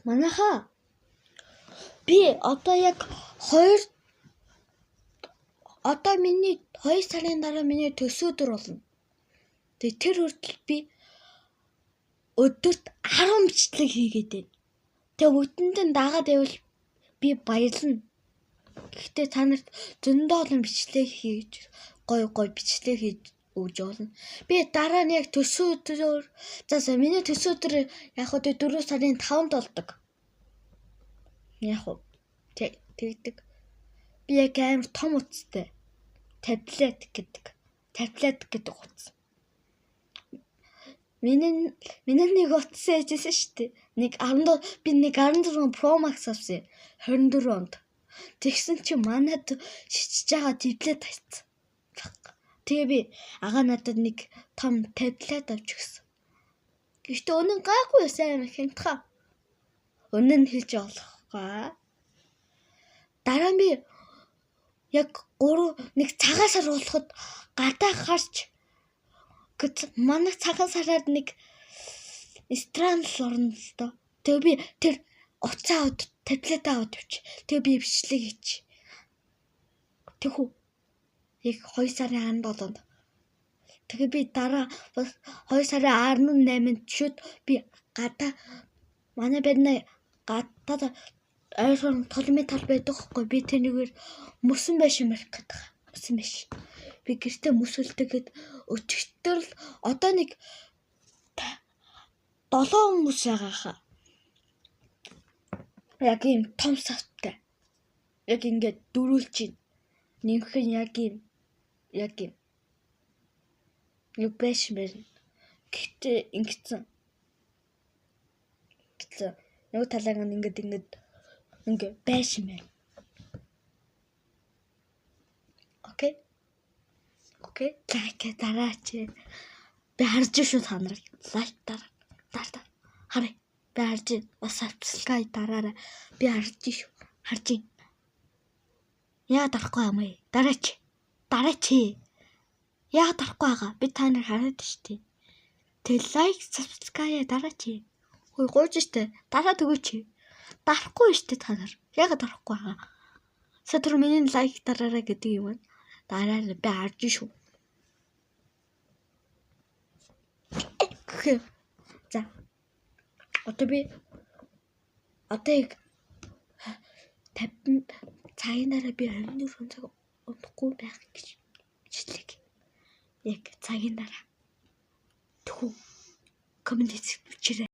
Манайхаа би одоо яг миний 2 сарын дараа миний төсөөдөр болно. Тэгээ тэр хүртэл би өдөрт 10 бичлэг хийгээд байна. Тэгээ бүгдэнд нь дагаад байвал би баярлна. Гэхдээ та нарт зөндөө олон бичлэг хийж гой бичлэг хийж өгж болно. Би дараа нь яг төсөөдөр миний төсөөдөр яг хөө 4 сарын 5-нд болдог. Яг хөө тэгдэг. Би яг амар том утастай таблет гэдэг утас. Миний нэг утас ээжсэн шүү дээ. Би 14 Pro Max авсан 24 онд. Тэгсэн чи манайд шичиж байгаа таблет хайцсан. Тэгээ би агаа надад нэг том таблет авч өгсөн. Гэхдээ өнөө гайгүй сайн хямдхан. Өнөө нь хэлж болохгүй. Дараа нь би яг нэг цагаан сар болоход гадаа гарч манай цагаан сараар нэг ресторан орно л доо. Тэгээ би тэр уцаа таблет аваад явчих. Тэгээ би бичлэг хийчих. Тэгвэл яг 2 сарын 17-нд. Тэгээ би дараа 2 сарын 18-нд шүд би гадаа манай бэрнэ гадаа ойрхон толмын тал байдаг хгүй. Би тэрнийгээр мөсөн байш мэрх гэдэг. Мөсөн байш. Би гэртээ мөсөлдөгээд өчигдөр л одоо нэг 7 хүмүүс байгаа хаа. Яг ийм том савтай. Яг ингээд дөрүүлж чинь. Нэмэх нь яг ийм юу байш мэрнэ. Гэхдээ ингэсэн. Нэг талаар нь ингээд байш мэр. Окей. Лайк дараач. Би харж шүү та нарыг. Лайк дараа. Харъя. Би харж бас subscribe дараарай. Би харж шүү. Яа дарахгүй юм ээ. Дараач. Яа дарахгүй байгаа. Би та нарыг хараад штий. Тэг лайк subscribe дараач. Хөөе гооч штэ. Дараад өгөөч. Дарахгүй штэ та нар. Яагаад дарахгүй байгаа. Сэтэр миний лайк дараарай гэдэг юм байна. Дараарай би харж шүү. За. Одоо яг 50 цагийн дараа би 24 цаг унахгүй байх гэж бичлэг. Яг цагийн дараа. Тэгвэл коммент хийчих.